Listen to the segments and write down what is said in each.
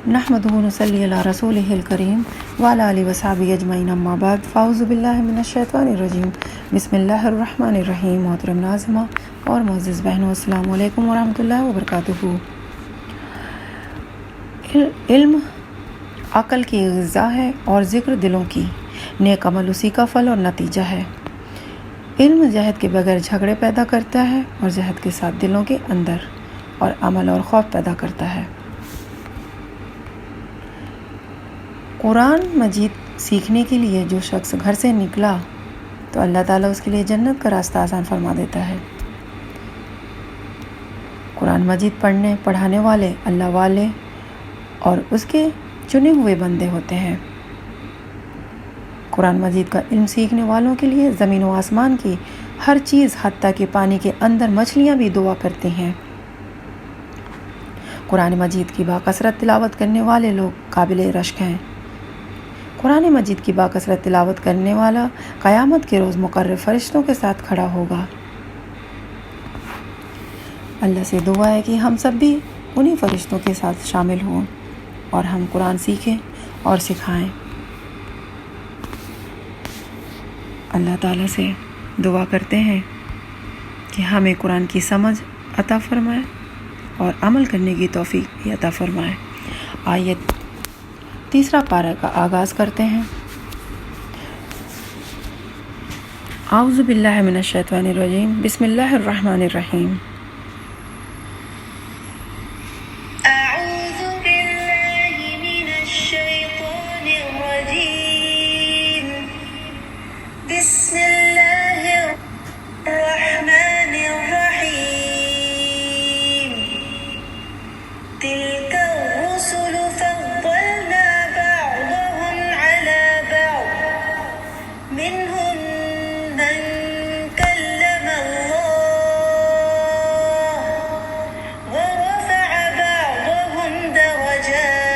نحمدہ و نصلی علی رسولہ الکریم وعلی آلہ وصحبہ اجمعین اما بعد فاعوذ باللہ من الشیطان الرجیم بسم اللہ الرحمن الرحیم۔ محترم ناظمہ اور معزز بہنوں، السلام علیکم ورحمۃ اللہ وبرکاتہ۔ علم عقل کی غذا ہے اور ذکر دلوں کی، نیک عمل اسی کا پھل اور نتیجہ ہے۔ علم جہد کے بغیر جھگڑے پیدا کرتا ہے اور جہد کے ساتھ دلوں کے اندر اور عمل اور خوف پیدا کرتا ہے۔ قرآن مجید سیکھنے کے لیے جو شخص گھر سے نکلا تو اللہ تعالیٰ اس کے لیے جنت کا راستہ آسان فرما دیتا ہے۔ قرآن مجید پڑھانے والے اللہ والے اور اس کے چنے ہوئے بندے ہوتے ہیں۔ قرآن مجید کا علم سیکھنے والوں کے لیے زمین و آسمان کی ہر چیز حتیٰ کہ پانی کے اندر مچھلیاں بھی دعا کرتی ہیں۔ قرآن مجید کی باکثرت تلاوت کرنے والے لوگ قابل رشک ہیں۔ قرآن مجید کی باکثرت تلاوت کرنے والا قیامت کے روز مقرر فرشتوں کے ساتھ کھڑا ہوگا۔ اللہ سے دعا ہے کہ ہم سب بھی انہی فرشتوں کے ساتھ شامل ہوں اور ہم قرآن سیکھیں اور سکھائیں۔ اللہ تعالیٰ سے دعا کرتے ہیں کہ ہمیں قرآن کی سمجھ عطا فرمائے اور عمل کرنے کی توفیق بھی عطا فرمائے۔ آیت تیسرا پارہ کا آغاز کرتے ہیں۔ اعوذ باللہ من الشیطان الرجیم بسم اللہ الرحمن الرحیم۔ اعوذ باللہ من الشیطان الرجیم بسم اللہ الرحمن الرحیم۔ تلک الرسل فضلنا بعضهم على بعض منهم من كلم الله ورفع بعضهم درجات۔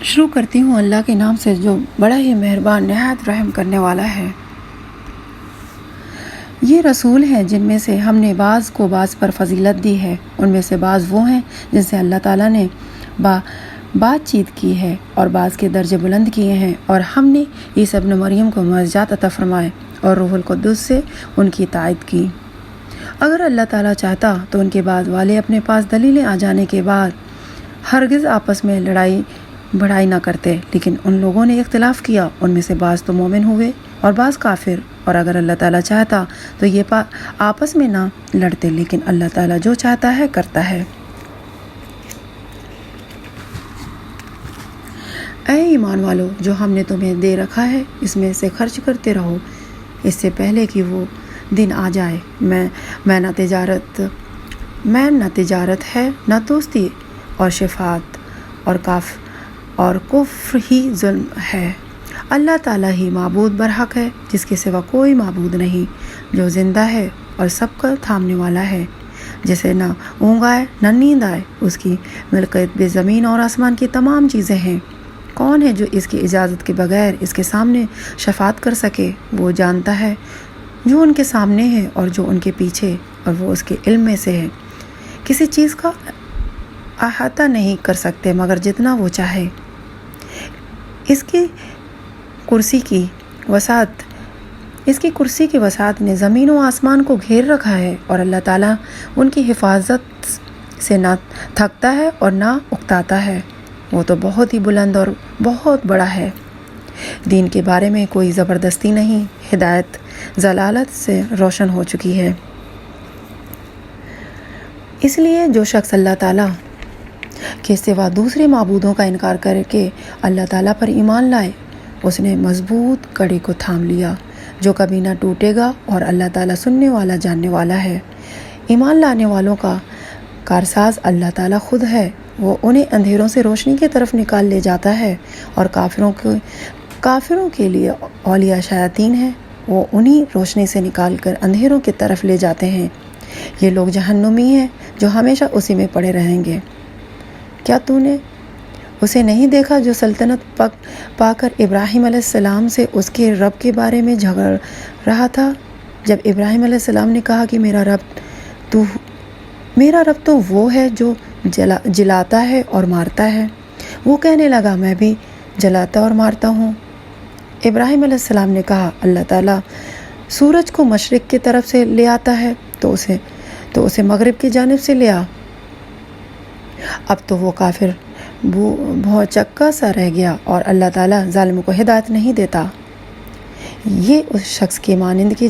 شروع کرتی ہوں اللہ کے نام سے جو بڑا ہی مہربان نہایت رحم کرنے والا ہے۔ یہ رسول ہیں جن میں سے ہم نے بعض کو بعض پر فضیلت دی ہے۔ ان میں سے بعض وہ ہیں جن سے اللہ تعالیٰ نے بات چیت کی ہے اور بعض کے درجے بلند کیے ہیں، اور ہم نے عیسیٰ ابن مریم کو معجزات عطا فرمائے اور روح القدس سے ان کی تائید کی۔ اگر اللہ تعالیٰ چاہتا تو ان کے بعد والے اپنے پاس دلیلیں آ جانے کے بعد ہرگز آپس میں لڑائی بڑھائی نہ کرتے، لیکن ان لوگوں نے اختلاف کیا، ان میں سے بعض تو مومن ہوئے اور بعض کافر، اور اگر اللہ تعالیٰ چاہتا تو یہ آپس میں نہ لڑتے، لیکن اللہ تعالیٰ جو چاہتا ہے کرتا ہے۔ اے ایمان والو، جو ہم نے تمہیں دے رکھا ہے اس میں سے خرچ کرتے رہو، اس سے پہلے کہ وہ دن آ جائے میں نہ تجارت ہے نہ دوستی اور شفاعت اور کفر ہی ظلم ہے۔ اللہ تعالیٰ ہی معبود برحق ہے، جس کے سوا کوئی معبود نہیں، جو زندہ ہے اور سب کا تھامنے والا ہے، جسے نہ اونگ آئے نہ نیند آئے، اس کی ملکیت بے زمین اور آسمان کی تمام چیزیں ہیں۔ کون ہے جو اس کی اجازت کے بغیر اس کے سامنے شفاعت کر سکے؟ وہ جانتا ہے جو ان کے سامنے ہے اور جو ان کے پیچھے، اور وہ اس کے علم میں سے ہے۔ کسی چیز کا احاطہ نہیں کر سکتے مگر جتنا وہ چاہے۔ اس کی کرسی کی وسعت نے زمین و آسمان کو گھیر رکھا ہے، اور اللہ تعالیٰ ان کی حفاظت سے نہ تھکتا ہے اور نہ اکتاتا ہے۔ وہ تو بہت ہی بلند اور بہت بڑا ہے۔ دین کے بارے میں کوئی زبردستی نہیں، ہدایت ضلالت سے روشن ہو چکی ہے۔ اس لیے جو شخص اللہ تعالیٰ کے سوا دوسرے معبودوں کا انکار کر کے اللہ تعالیٰ پر ایمان لائے، اس نے مضبوط کڑی کو تھام لیا جو کبھی نہ ٹوٹے گا، اور اللہ تعالیٰ سننے والا جاننے والا ہے۔ ایمان لانے والوں کا کارساز اللہ تعالیٰ خود ہے۔ وہ انہیں اندھیروں سے روشنی کی طرف نکال لے جاتا ہے، اور کافروں کے لیے اولیاء شیاطین ہیں، وہ انہیں روشنی سے نکال کر اندھیروں کی طرف لے جاتے ہیں۔ یہ لوگ جہنمی ہیں جو ہمیشہ اسی میں پڑے رہیں گے۔ کیا تو نے اسے نہیں دیکھا جو سلطنت پا کر ابراہیم علیہ السلام سے اس کے رب کے بارے میں جھگڑ رہا تھا؟ جب ابراہیم علیہ السلام نے کہا کہ میرا رب میرا رب تو وہ ہے جو جلاتا ہے اور مارتا ہے۔ وہ کہنے لگا میں بھی جلاتا اور مارتا ہوں۔ ابراہیم علیہ السلام نے کہا اللہ تعالیٰ سورج کو مشرق کی طرف سے لے آتا ہے تو اسے مغرب کی جانب سے لے آ۔ اب تو وہ کافر بھوچکا سا رہ گیا اور اللہ تعالیٰ ظالموں کو ہدایت نہیں دیتا۔ یہ اس شخص کی مانندگی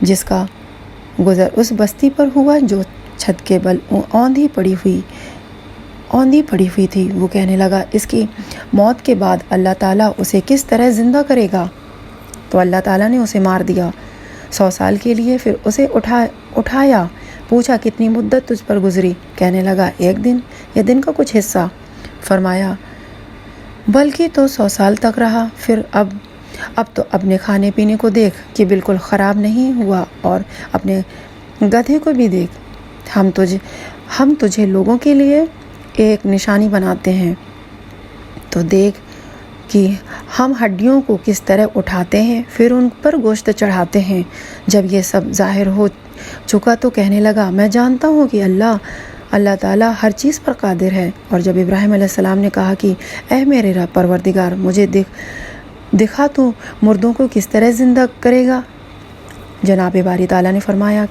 جس کا گزر اس بستی پر ہوا جو چھت کے بل اوندھی پڑی ہوئی تھی۔ وہ کہنے لگا اس کی موت کے بعد اللہ تعالیٰ اسے کس طرح زندہ کرے گا؟ تو اللہ تعالیٰ نے اسے مار دیا 100 سال کے لیے، پھر اسے اٹھایا، پوچھا کتنی مدت تجھ پر گزری؟ کہنے لگا 1 دن یا دن کا کچھ حصہ۔ فرمایا بلکہ تو 100 سال تک رہا، پھر اب تو اپنے کھانے پینے کو دیکھ کہ بالکل خراب نہیں ہوا، اور اپنے گدھے کو بھی دیکھ، ہم تجھے لوگوں کے لیے ایک نشانی بناتے ہیں، تو دیکھ کہ ہم ہڈیوں کو کس طرح اٹھاتے ہیں، پھر ان پر گوشت چڑھاتے ہیں۔ جب یہ سب ظاہر ہو چکا تو کہنے لگا میں جانتا ہوں کہ اللہ تعالیٰ ہر چیز پر قادر ہے۔ اور جب ابراہیم علیہ السلام نے کہا کہ اے میرے رب پروردگار مجھے دکھا تو مردوں کو کس طرح زندہ کرے گا؟ جناب باری تعالیٰ نے فرمایا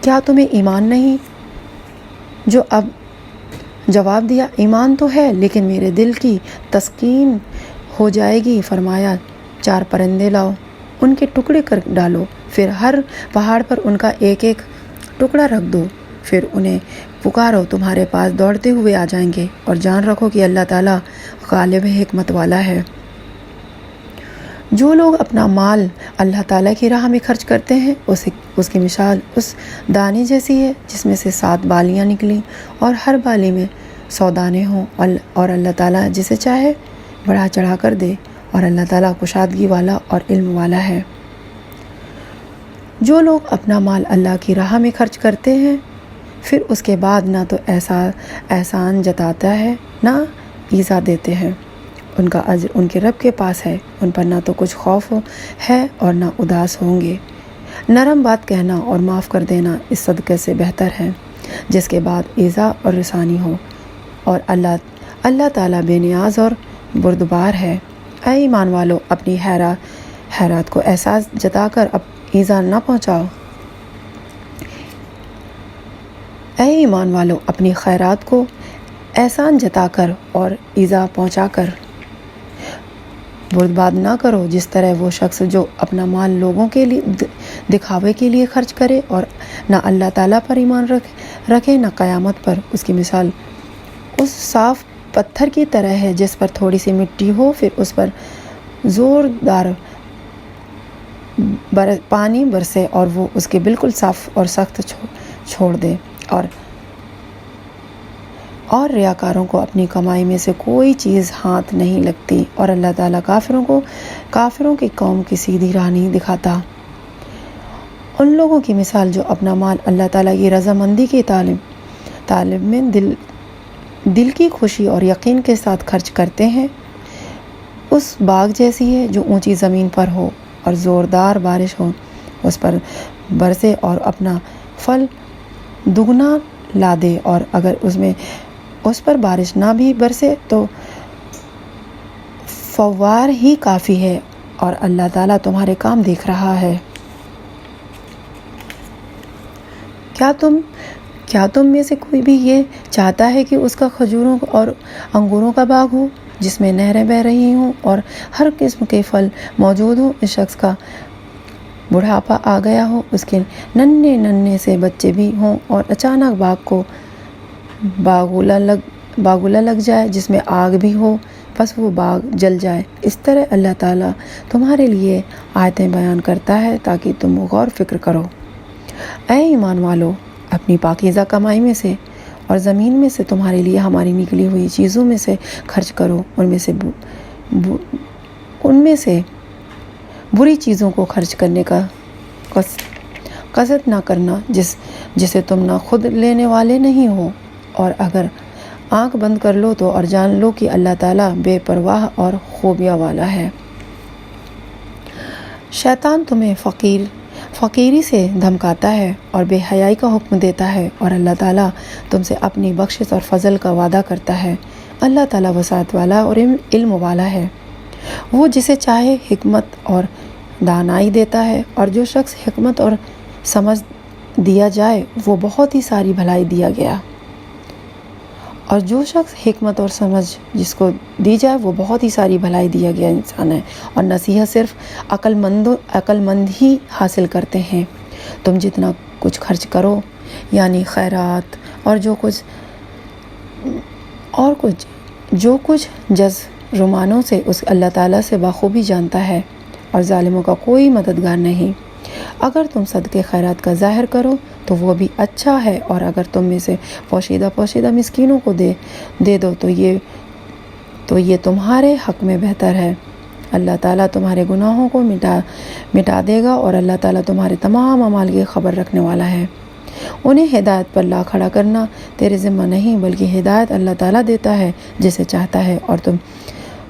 کیا تمہیں ایمان نہیں؟ جو اب جواب دیا ایمان تو ہے لیکن میرے دل کی تسکین ہو جائے گی۔ فرمایا 4 پرندے لاؤ، ان کے ٹکڑے کر ڈالو، پھر ہر پہاڑ پر ان کا ایک ایک ٹکڑا رکھ دو، پھر انہیں پکارو، تمہارے پاس دوڑتے ہوئے آ جائیں گے، اور جان رکھو کہ اللہ تعالیٰ غالب حکمت والا ہے۔ جو لوگ اپنا مال اللہ تعالیٰ کی راہ میں خرچ کرتے ہیں اس کی مثال اس دانے جیسی ہے جس میں سے 7 بالیاں نکلیں اور ہر بالی میں 100 دانے ہوں، اور اللہ تعالیٰ جسے چاہے بڑھا چڑھا کر دے، اور اللہ تعالیٰ کشادگی والا اور علم والا ہے۔ جو لوگ اپنا مال اللہ کی راہ میں خرچ کرتے ہیں پھر اس کے بعد نہ تو احسان جتاتا ہے نہ ایذا دیتے ہیں، ان کا اجر ان کے رب کے پاس ہے، ان پر نہ تو کچھ خوف ہے اور نہ اداس ہوں گے۔ نرم بات کہنا اور معاف کر دینا اس صدقے سے بہتر ہے جس کے بعد ایذا اور رسانی ہو، اور اللہ تعالیٰ بے نیاز اور بردبار ہے۔ اے ایمان والو اپنی حیرات کو احساس جتا کر ایذا نہ پہنچاؤ۔ اے ایمان والو اپنی خیرات کو احسان جتا کر اور ایذا پہنچا کر بردبار نہ کرو، جس طرح وہ شخص جو اپنا مال لوگوں کے لیے دکھاوے کے لیے خرچ کرے اور نہ اللہ تعالیٰ پر ایمان رکھے نہ قیامت پر، اس کی مثال اس صاف پتھر کی طرح ہے جس پر تھوڑی سی مٹی ہو، پھر اس پر زوردار پانی برسے اور وہ اس کے بالکل صاف اور سخت چھوڑ دے، اور ریاکاروں کو اپنی کمائی میں سے کوئی چیز ہاتھ نہیں لگتی، اور اللہ تعالیٰ کافروں کی قوم کی سیدھی راہ نہیں دکھاتا۔ ان لوگوں کی مثال جو اپنا مال اللہ تعالیٰ کی رضامندی کی طالب میں دل کی خوشی اور یقین کے ساتھ خرچ کرتے ہیں، اس باغ جیسی ہے جو اونچی زمین پر ہو اور زوردار بارش ہو اس پر برسے اور اپنا پھل دگنا لا دے، اور اگر اس پر بارش نہ بھی برسے تو فوار ہی کافی ہے، اور اللہ تعالیٰ تمہارے کام دیکھ رہا ہے۔ کیا تم میں سے کوئی بھی یہ چاہتا ہے کہ اس کا کھجوروں اور انگوروں کا باغ ہو جس میں نہریں بہہ رہی ہوں اور ہر قسم کے پھل موجود ہوں؟ اس شخص کا بڑھاپا آ گیا ہو، اس کے ننھے سے بچے بھی ہوں، اور اچانک باغ کو باغولا لگ جائے جس میں آگ بھی ہو، بس وہ باغ جل جائے۔ اس طرح اللہ تعالیٰ تمہارے لیے آیتیں بیان کرتا ہے تاکہ تم غور فکر کرو۔ اے ایمان والو اپنی پاکیزہ کمائی میں سے اور زمین میں سے تمہارے لیے ہماری نکلی ہوئی چیزوں میں سے خرچ کرو، ان میں سے بری چیزوں کو خرچ کرنے کا قصد نہ کرنا جسے تم نہ خود لینے والے نہیں ہو، اور اگر آنکھ بند کر لو تو اور جان لو کہ اللہ تعالیٰ بے پرواہ اور خوبیاں والا ہے۔ شیطان تمہیں فقیری سے دھمکاتا ہے اور بے حیائی کا حکم دیتا ہے، اور اللہ تعالیٰ تم سے اپنی بخشش اور فضل کا وعدہ کرتا ہے۔ اللہ تعالیٰ وسعت والا اور علم والا ہے، وہ جسے چاہے حکمت اور دانائی دیتا ہے، اور جو شخص حکمت اور سمجھ دیا جائے وہ بہت ہی ساری بھلائی دیا گیا، اور جو شخص حکمت اور سمجھ جس کو دی جائے وہ بہت ہی ساری بھلائی دیا گیا انسان ہے، اور نصیحت صرف عقل مند ہی حاصل کرتے ہیں۔ تم جتنا کچھ خرچ کرو، یعنی خیرات اور جو کچھ جز رومانوں سے اس اللہ تعالیٰ سے بخوبی جانتا ہے، اور ظالموں کا کوئی مددگار نہیں۔ اگر تم صدقے خیرات کا ظاہر کرو تو وہ بھی اچھا ہے، اور اگر تم میں سے پوشیدہ مسکینوں کو دے دو تو یہ تمہارے حق میں بہتر ہے۔ اللہ تعالیٰ تمہارے گناہوں کو مٹا دے گا، اور اللہ تعالیٰ تمہارے تمام اعمال کی خبر رکھنے والا ہے۔ انہیں ہدایت پر لا کھڑا کرنا تیرے ذمہ نہیں، بلکہ ہدایت اللہ تعالیٰ دیتا ہے جسے چاہتا ہے، اور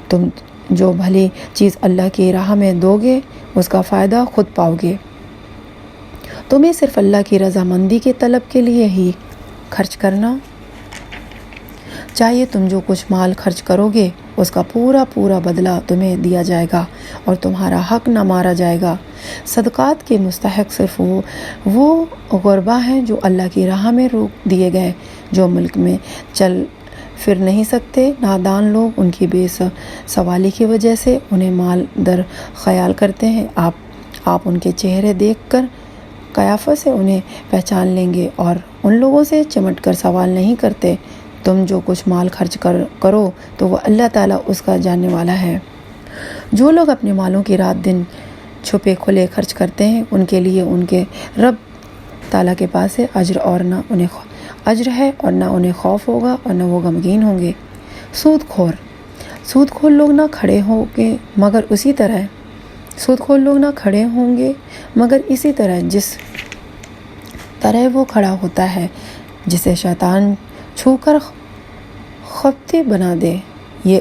تم جو بھلی چیز اللہ کی راہ میں دو گے اس کا فائدہ خود پاؤ گے۔ تمہیں صرف اللہ کی رضامندی کے طلب کے لیے ہی خرچ کرنا چاہیے۔ تم جو کچھ مال خرچ کرو گے اس کا پورا بدلہ تمہیں دیا جائے گا، اور تمہارا حق نہ مارا جائے گا۔ صدقات کے مستحق صرف وہ غربا ہیں جو اللہ کی راہ میں روک دیے گئے، جو ملک میں چل پھر نہیں سکتے۔ نادان لوگ ان کی بے سوالی کی وجہ سے انہیں مال در خیال کرتے ہیں۔ آپ ان کے چہرے دیکھ کر قیافہ سے انہیں پہچان لیں گے، اور ان لوگوں سے چمٹ کر سوال نہیں کرتے۔ تم جو کچھ مال خرچ کرو تو وہ اللہ تعالیٰ اس کا جاننے والا ہے۔ جو لوگ اپنے مالوں کی رات دن چھپے کھلے خرچ کرتے ہیں، ان کے لیے ان کے رب تعالیٰ کے پاس سے اجر ہے، اور نہ انہیں خوف ہوگا اور نہ وہ غمگین ہوں گے۔ سود خور لوگ نہ کھڑے ہوں گے مگر اسی طرح جس طرح وہ کھڑا ہوتا ہے جسے شیطان چھو کر خفتی بنا دے، یہ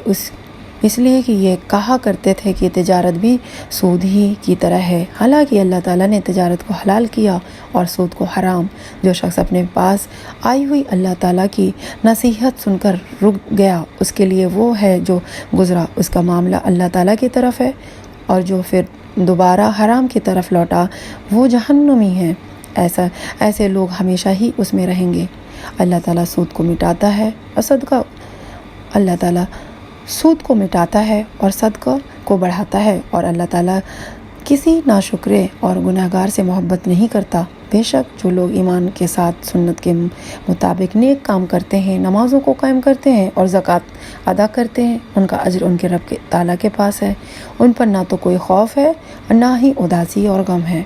اس لیے کہ یہ کہا کرتے تھے کہ تجارت بھی سود ہی کی طرح ہے، حالانکہ اللہ تعالیٰ نے تجارت کو حلال کیا اور سود کو حرام۔ جو شخص اپنے پاس آئی ہوئی اللہ تعالیٰ کی نصیحت سن کر رک گیا، اس کے لیے وہ ہے جو گزرا، اس کا معاملہ اللہ تعالیٰ کی طرف ہے، اور جو پھر دوبارہ حرام کی طرف لوٹا وہ جہنمی ہے۔ ایسے لوگ ہمیشہ ہی اس میں رہیں گے۔ اللہ تعالیٰ سود کو مٹاتا ہے اور صدقہ کو بڑھاتا ہے، اور اللہ تعالیٰ کسی ناشکرے اور گناہگار سے محبت نہیں کرتا۔ بے شک جو لوگ ایمان کے ساتھ سنت کے مطابق نیک کام کرتے ہیں، نمازوں کو قائم کرتے ہیں اور زکوٰۃ ادا کرتے ہیں، ان کا اجر ان کے رب تعالیٰ کے پاس ہے۔ ان پر نہ تو کوئی خوف ہے اور نہ ہی اداسی اور غم ہے۔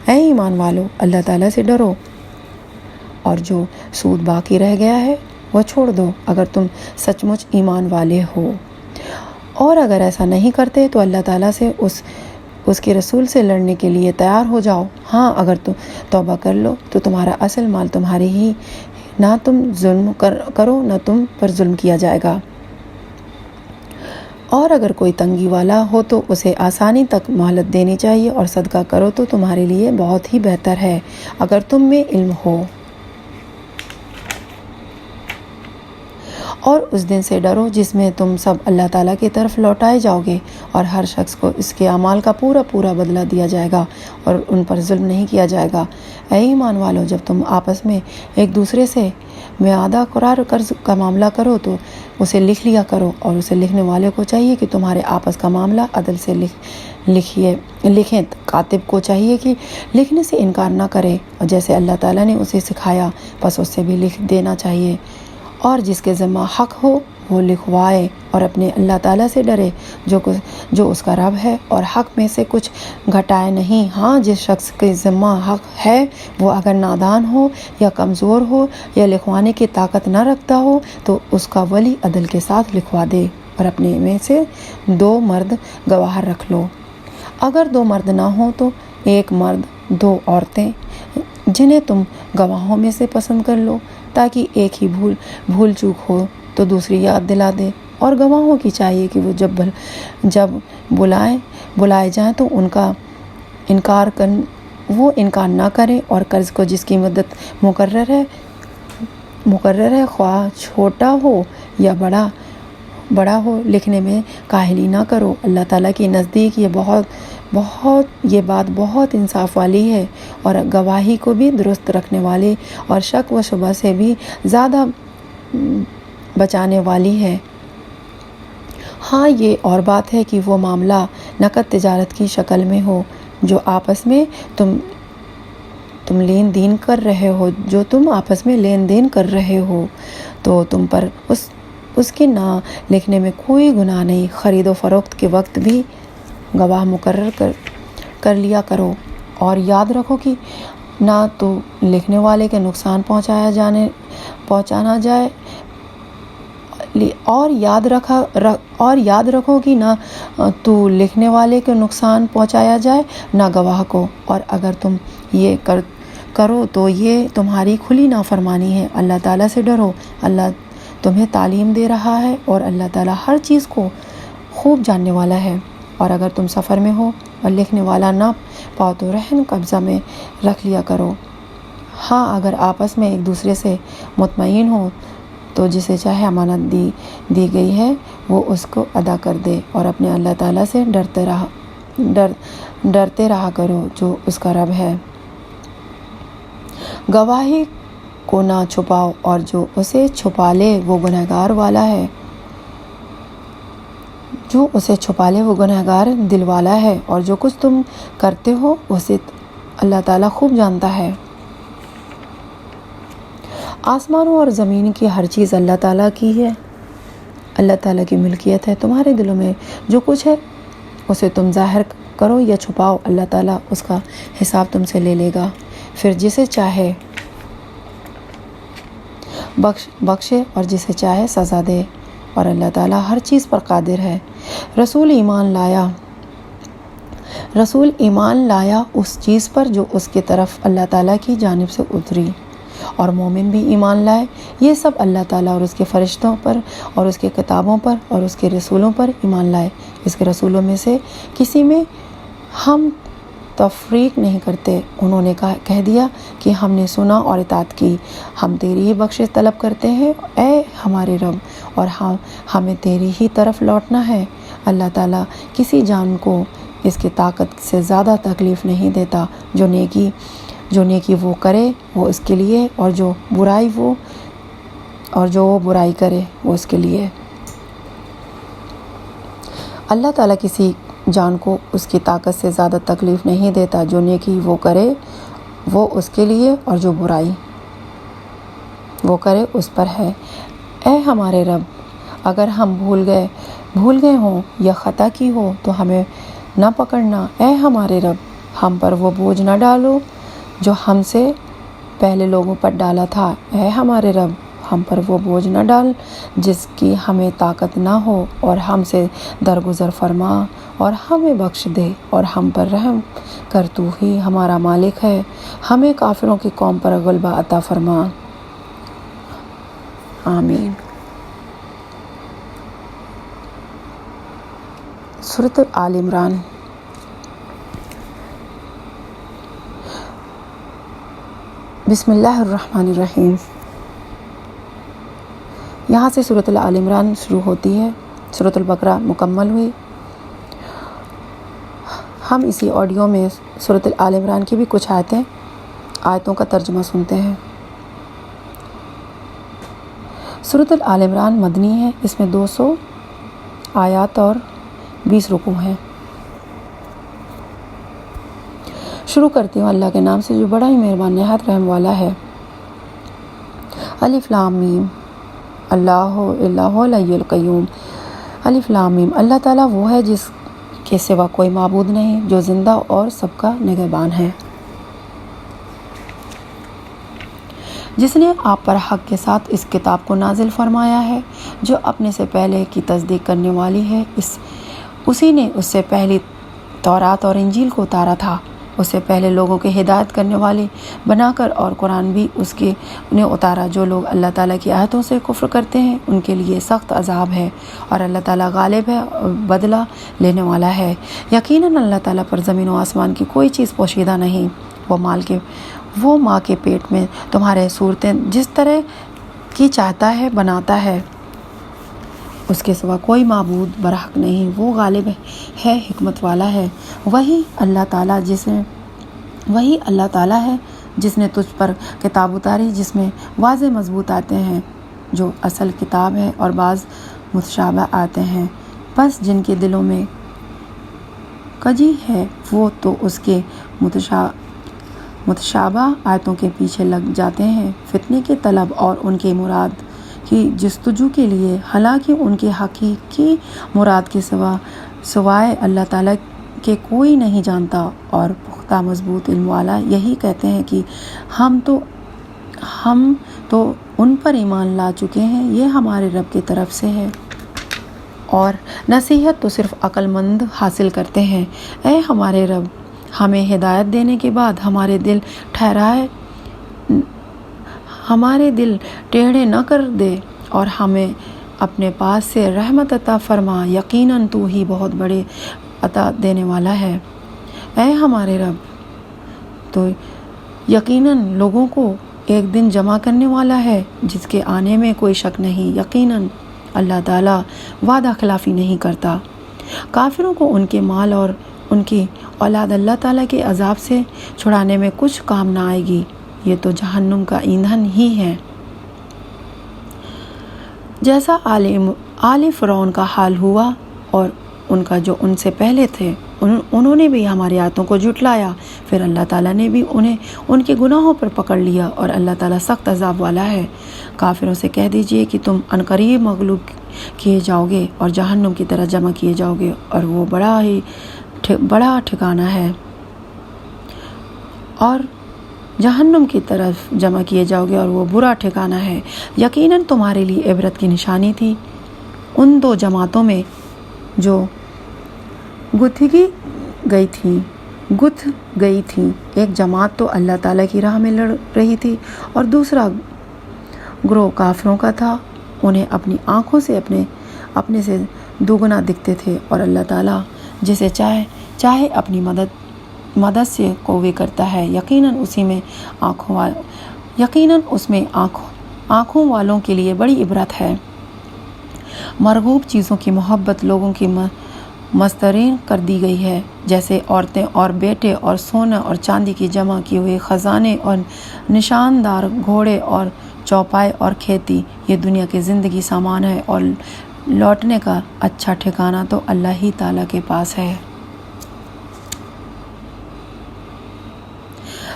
اے ایمان والو، اللہ تعالیٰ سے ڈرو، اور جو سود باقی رہ گیا ہے وہ چھوڑ دو اگر تم سچ مچ ایمان والے ہو، اور اگر ایسا نہیں کرتے تو اللہ تعالیٰ سے اس کے رسول سے لڑنے کے لیے تیار ہو جاؤ۔ ہاں، اگر تم توبہ کر لو تو تمہارا اصل مال تمہاری ہی، نہ تم ظلم کرو نہ تم پر ظلم کیا جائے گا، اور اگر کوئی تنگی والا ہو تو اسے آسانی تک مہلت دینی چاہیے، اور صدقہ کرو تو تمہارے لیے بہت ہی بہتر ہے اگر تم میں علم ہو۔ اور اس دن سے ڈرو جس میں تم سب اللہ تعالیٰ کی طرف لوٹائے جاؤ گے، اور ہر شخص کو اس کے اعمال کا پورا بدلہ دیا جائے گا، اور ان پر ظلم نہیں کیا جائے گا۔ اے ایمان والو، جب تم آپس میں ایک دوسرے سے میعادہ قرار قرض کا معاملہ کرو تو اسے لکھ لیا کرو، اور اسے لکھنے والے کو چاہیے کہ تمہارے آپس کا معاملہ عدل سے لکھیں۔ کاتب کو چاہیے کہ لکھنے سے انکار نہ کرے، اور جیسے اللہ تعالیٰ نے اسے سکھایا بس اس سے بھی لکھ دینا چاہیے، اور جس کے ذمہ حق ہو وہ لکھوائے، اور اپنے اللہ تعالیٰ سے ڈرے جو اس کا رب ہے، اور حق میں سے کچھ گھٹائے نہیں۔ ہاں، جس شخص کے ذمہ حق ہے وہ اگر نادان ہو یا کمزور ہو یا لکھوانے کی طاقت نہ رکھتا ہو تو اس کا ولی عدل کے ساتھ لکھوا دے، اور اپنے میں سے 2 مرد گواہ رکھ لو۔ اگر 2 مرد نہ ہوں تو 1 مرد 2 عورتیں جنہیں تم گواہوں میں سے پسند کر لو، تاکہ ایک ہی بھول چوک ہو تو دوسری یاد دلا دے۔ اور گواہوں کی چاہیے کہ وہ جب بلائے جائیں تو ان کا وہ انکار نہ کرے اور قرض کو جس کی مدت مقرر ہے خواہ چھوٹا ہو یا بڑا ہو لکھنے میں کاہلی نہ کرو۔ اللہ تعالیٰ کے نزدیک یہ بات بہت انصاف والی ہے اور گواہی کو بھی درست رکھنے والی اور شک و شبہ سے بھی زیادہ بچانے والی ہے۔ ہاں یہ اور بات ہے کہ وہ معاملہ نقد تجارت کی شکل میں ہو جو آپس میں تم لین دین کر رہے ہو تو تم پر اس کے نہ لکھنے میں کوئی گناہ نہیں۔ خرید و فروخت کے وقت بھی گواہ مقرر کر لیا کرو اور یاد رکھو کہ نہ تو لکھنے والے کے نقصان پہنچانا جائے اور یاد رکھو کہ نہ تو لکھنے والے کو نقصان پہنچایا جائے نہ گواہ کو، اور اگر تم یہ کرو تو یہ تمہاری کھلی نافرمانی ہے۔ اللہ تعالیٰ سے ڈرو، اللہ تمہیں تعلیم دے رہا ہے اور اللہ تعالیٰ ہر چیز کو خوب جاننے والا ہے۔ اور اگر تم سفر میں ہو اور لکھنے والا نہ پاؤ تو رہن قبضہ میں رکھ لیا کرو۔ ہاں اگر آپس میں ایک دوسرے سے مطمئن ہو تو جسے چاہے امانت دی گئی ہے وہ اس کو ادا کر دے اور اپنے اللہ تعالیٰ سے ڈرتے رہا کرو جو اس کا رب ہے۔ گواہی کو نہ چھپاؤ اور جو اسے چھپا لے وہ گنہگار والا ہے۔ جو اسے چھپا لے وہ گنہگار دل والا ہے، اور جو کچھ تم کرتے ہو اسے اللہ تعالیٰ خوب جانتا ہے۔ آسمانوں اور زمین کی ہر چیز اللہ تعالیٰ کی ہے، اللہ تعالیٰ کی ملکیت ہے۔ تمہارے دلوں میں جو کچھ ہے اسے تم ظاہر کرو یا چھپاؤ، اللہ تعالیٰ اس کا حساب تم سے لے لے گا۔ پھر جسے چاہے بخشے اور جسے چاہے سزا دے، اور اللہ تعالیٰ ہر چیز پر قادر ہے۔ رسول ایمان لایا اس چیز پر جو اس کی طرف اللہ تعالیٰ کی جانب سے اتری، اور مومن بھی ایمان لائے۔ یہ سب اللہ تعالیٰ اور اس کے فرشتوں پر اور اس کے کتابوں پر اور اس کے رسولوں پر ایمان لائے۔ اس کے رسولوں میں سے کسی میں ہم تفریق نہیں کرتے۔ انہوں نے کہہ دیا کہ ہم نے سنا اور اطاعت کی، ہم تیری ہی بخشش طلب کرتے ہیں اے ہمارے رب، اور ہمیں تیری ہی طرف لوٹنا ہے۔ اللہ تعالیٰ کسی جان کو اس کی طاقت سے زیادہ تکلیف نہیں دیتا۔ جو نیکی وہ کرے وہ اس کے لیے، اور جو وہ برائی کرے وہ اس کے لیے۔ اللہ تعالیٰ کسی جان کو اس کی طاقت سے زیادہ تکلیف نہیں دیتا۔ جو نیکی وہ کرے وہ اس کے لیے، اور جو برائی وہ کرے اس پر ہے۔ اے ہمارے رب، اگر ہم بھول گئے ہوں یا خطا کی ہو تو ہمیں نہ پکڑنا۔ اے ہمارے رب، ہم پر وہ بوجھ نہ ڈالو جو ہم سے پہلے لوگوں پر ڈالا تھا۔ اے ہمارے رب، ہم پر وہ بوجھ نہ ڈال جس کی ہمیں طاقت نہ ہو، اور ہم سے درگزر فرما اور ہمیں بخش دے اور ہم پر رحم کر۔ تو ہی ہمارا مالک ہے، ہمیں کافروں کی قوم پر غلبہ عطا فرما۔ آمین۔ سورۃ آل عمران۔ بسم اللہ الرحمن الرحیم۔ یہاں سے سورۃ آل عمران شروع ہوتی ہے، سورۃ البقرہ مکمل ہوئی۔ ہم اسی آڈیو میں سورۃ آل عمران کی بھی کچھ آیتوں کا ترجمہ سنتے ہیں۔ سورۃ آل عمران مدنی ہے، اس میں 200 آیات اور 20 رکوع ہیں۔ شروع کرتی ہوں اللہ کے نام سے جو بڑا ہی مہربان نہایت رحم والا ہے۔ الف لام میم، اللہ الہ الحی القیوم۔ الف لام میم، اللہ تعالیٰ وہ ہے جس کے سوا کوئی معبود نہیں، جو زندہ اور سب کا نگہبان ہے، جس نے آپ پر حق کے ساتھ اس کتاب کو نازل فرمایا ہے جو اپنے سے پہلے کی تصدیق کرنے والی ہے۔ اسی نے اس سے پہلی تورات اور انجیل کو اتارا تھا، اس سے پہلے لوگوں کے ہدایت کرنے والے بنا کر، اور قرآن بھی اس کے انہیں اتارا۔ جو لوگ اللہ تعالیٰ کی آیتوں سے کفر کرتے ہیں ان کے لیے سخت عذاب ہے، اور اللہ تعالیٰ غالب ہے اور بدلہ لینے والا ہے۔ یقیناً اللہ تعالیٰ پر زمین و آسمان کی کوئی چیز پوشیدہ نہیں۔ وہ ماں کے پیٹ میں تمہارے صورتیں جس طرح کی چاہتا ہے بناتا ہے، اس کے سوا کوئی معبود برحق نہیں، وہ غالب ہے، حکمت والا ہے۔ وہی اللہ تعالیٰ ہے جس نے تجھ پر کتاب اتاری جس میں واضح مضبوط آتے ہیں جو اصل کتاب ہے، اور بعض متشابہ آتے ہیں، بس جن کے دلوں میں کجی ہے وہ تو اس کے متشابہ آیتوں کے پیچھے لگ جاتے ہیں، فتنے کے طلب اور ان کے مراد کی جستجو کے لیے، حالانکہ ان کے حقیقی مراد کے سوائے اللہ تعالیٰ کے کوئی نہیں جانتا، اور پختہ مضبوط علم والا یہی کہتے ہیں کہ ہم تو ان پر ایمان لا چکے ہیں، یہ ہمارے رب کی طرف سے ہے، اور نصیحت تو صرف عقل مند حاصل کرتے ہیں۔ اے ہمارے رب، ہمیں ہدایت دینے کے بعد ہمارے دل ٹیڑھے نہ کر دے، اور ہمیں اپنے پاس سے رحمت عطا فرما، یقیناً تو ہی بہت بڑے عطا دینے والا ہے۔ اے ہمارے رب، تو یقیناً لوگوں کو ایک دن جمع کرنے والا ہے جس کے آنے میں کوئی شک نہیں، یقیناً اللہ تعالیٰ وعدہ خلافی نہیں کرتا۔ کافروں کو ان کے مال اور ان کی اولاد اللہ تعالیٰ کے عذاب سے چھڑانے میں کچھ کام نہ آئے گی، یہ تو جہنم کا ایندھن ہی ہے۔ جیسا آل فرعون کا حال ہوا اور ان کا جو ان سے پہلے تھے، انہوں نے بھی ہماری آیتوں کو جھٹلایا، پھر اللہ تعالیٰ نے بھی انہیں ان کے گناہوں پر پکڑ لیا، اور اللہ تعالیٰ سخت عذاب والا ہے۔ کافروں سے کہہ دیجئے کہ تم عنقریب مغلوب کیے جاؤ گے اور جہنم کی طرح جمع کیے جاؤ گے، اور وہ بڑا ٹھکانہ ہے، اور جہنم کی طرف جمع کیے جاؤ گے اور وہ برا ٹھکانہ ہے۔ یقیناً تمہارے لیے عبرت کی نشانی تھی ان دو جماعتوں میں جو گتھ گئی تھی، ایک جماعت تو اللہ تعالیٰ کی راہ میں لڑ رہی تھی اور دوسرا گروہ کافروں کا تھا، انہیں اپنی آنکھوں سے اپنے سے دوگنا دکھتے تھے، اور اللہ تعالیٰ جسے چاہے اپنی مدد سے قوی کرتا ہے، یقیناً اس میں آنکھوں والوں کے لیے بڑی عبرت ہے۔ مرغوب چیزوں کی محبت لوگوں کی مسترین کر دی گئی ہے، جیسے عورتیں اور بیٹے اور سونا اور چاندی کی جمع کی ہوئے خزانے اور نشاندار گھوڑے اور چوپائے اور کھیتی، یہ دنیا کی زندگی سامان ہے، اور لوٹنے کا اچھا ٹھکانہ تو اللہ ہی تعالیٰ کے پاس ہے۔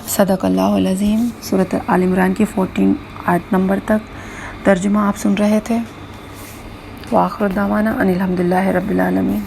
صدق اللہ العظیم۔ سورۃ آل عمران کی 14 آیت نمبر تک ترجمہ آپ سن رہے تھے۔ وآخر دعوانا ان الحمدللہ رب العالمین۔